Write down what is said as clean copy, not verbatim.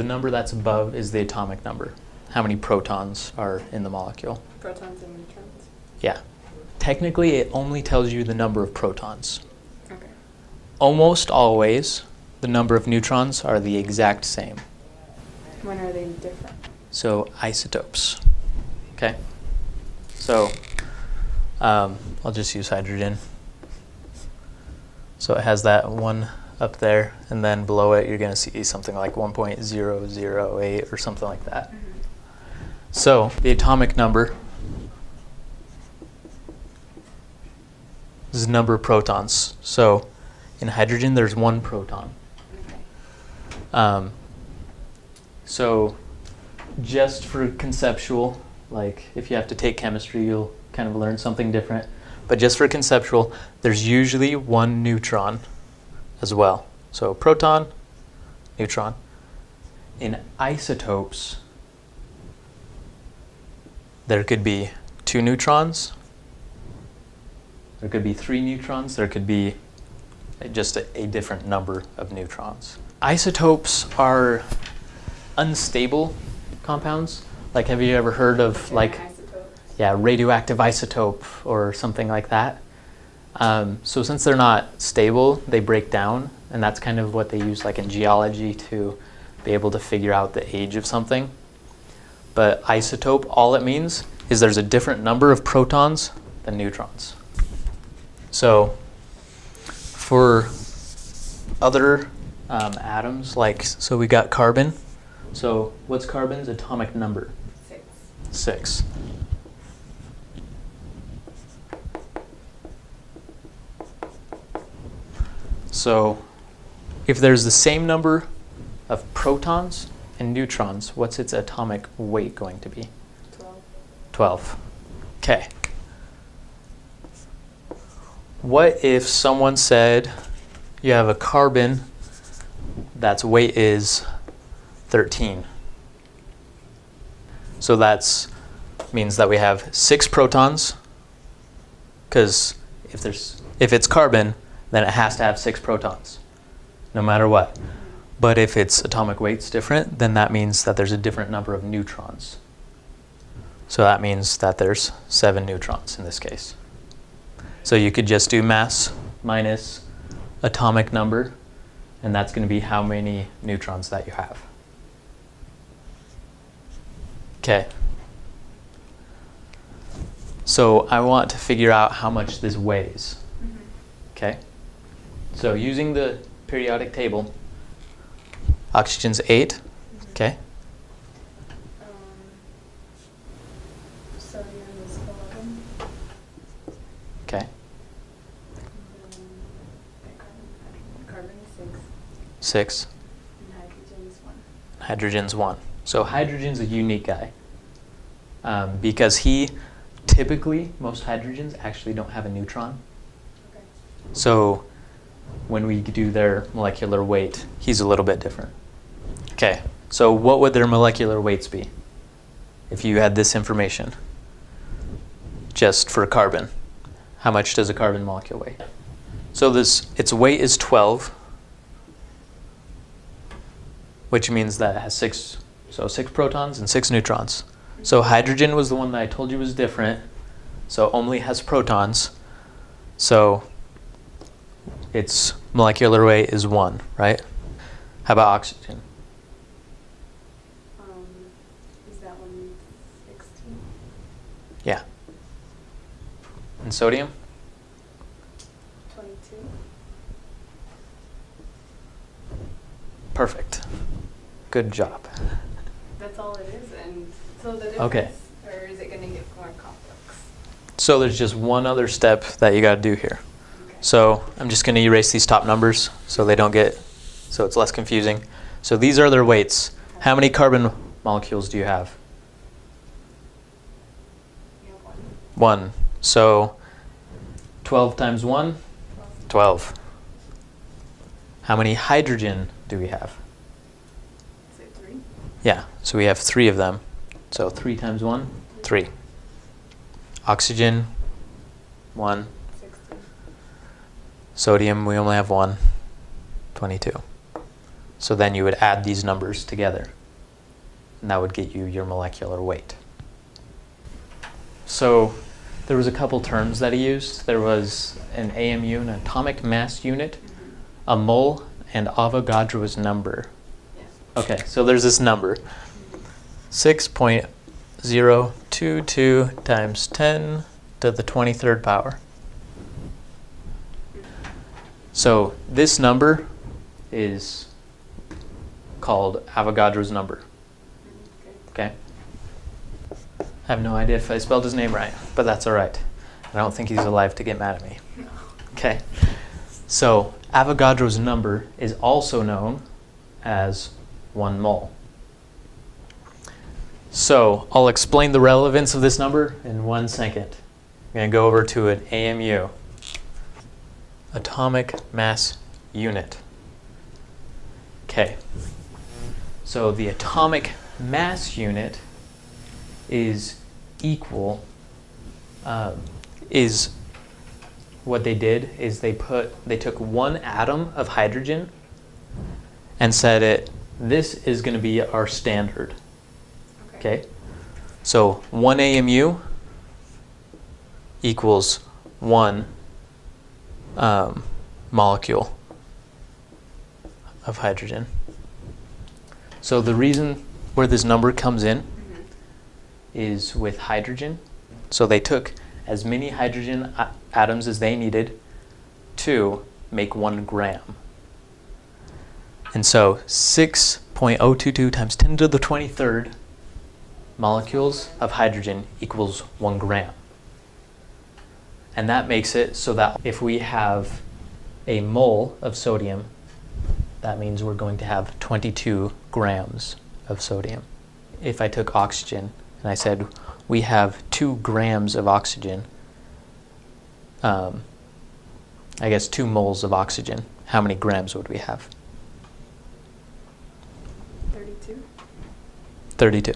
the number that's above is the atomic number. How many protons are in the molecule? Protons and neutrons. Yeah. Technically, it only tells you the number of protons. Okay. Almost always, the number of neutrons are the exact same. When are they different? So isotopes. Okay. So I'll just use hydrogen. So it has that one up there, and then below it you're going to see something like 1.008 or something like that. Mm-hmm. So the atomic number is the number of protons. So in hydrogen there's one proton. Okay. So just for conceptual, like if you have to take chemistry, you'll kind of learn something different. But just for conceptual, there's usually one neutron as well. So proton, neutron. In isotopes, there could be 2 neutrons, there could be 3 neutrons, there could be just a different number of neutrons. Isotopes are unstable compounds. Like, have you ever heard of radioactive isotope or something like that? So since they're not stable, they break down, and that's kind of what they use like in geology to be able to figure out the age of something. But isotope, all it means is there's a different number of protons than neutrons. So for other atoms, so we got carbon. So what's carbon's atomic number? 6. So if there's the same number of protons and neutrons, what's its atomic weight going to be? 12. Okay. What if someone said you have a carbon that's weight is 13? So that means that we have 6 protons, because if it's carbon, then it has to have 6 protons, no matter what. But if its atomic weight's different, then that means that there's a different number of neutrons. So that means that there's 7 neutrons in this case. So you could just do mass minus atomic number, and that's going to be how many neutrons that you have. Okay. So I want to figure out how much this weighs. Okay. So using the periodic table, oxygen's 8. Okay. Sodium is 11. Okay. Carbon is 6. 6. And hydrogen is 1. Hydrogen's 1. So hydrogen's a unique guy, because most hydrogens actually don't have a neutron. Okay. So when we do their molecular weight, he's a little bit different. Okay, so what would their molecular weights be if you had this information just for carbon? How much does a carbon molecule weigh? So its weight is 12, which means that it has 6 protons and 6 neutrons. So hydrogen was the one that I told you was different, so only has protons. So its molecular weight is 1, right? How about oxygen? Is that one 16? Yeah. And sodium? 22. Perfect. Good job. That's all it is, and so the difference, Okay. or is it going to get more complex? So there's just one other step that you got to do here. Okay. So I'm just going to erase these top numbers so it's less confusing. So these are their weights. How many carbon molecules do you have? You have 1. So 12 times 1? 12. How many hydrogen do we have? Is it 3? Yeah, so we have 3 of them. So 3 times 1? 3. Oxygen, 1. 16. Sodium, we only have 1. 22. So then you would add these numbers together, and that would get you your molecular weight. So there was a couple terms that he used. There was an AMU, an atomic mass unit, a mole, and Avogadro's number. Yeah. Okay, so there's this number, 6.022 times 10 to the 23rd power. So this number is called Avogadro's number. Okay? I have no idea if I spelled his name right, but that's all right. I don't think he's alive to get mad at me. Okay? So Avogadro's number is also known as 1 mole. So I'll explain the relevance of this number in 1 second. I'm going to go over to an AMU, atomic mass unit. Okay. So the atomic mass unit is equal, is what they did is they took 1 atom of hydrogen and said this is going to be our standard. Okay? So 1 AMU equals 1 molecule of hydrogen. So the reason where this number comes in is with hydrogen. So they took as many hydrogen atoms as they needed to make 1 gram. And so 6.022 times 10 to the 23rd molecules of hydrogen equals 1 gram. And that makes it so that if we have a mole of sodium, that means we're going to have 22 grams of sodium. If I took oxygen and I said we have 2 grams of oxygen, I guess 2 moles of oxygen, how many grams would we have? 32. 32.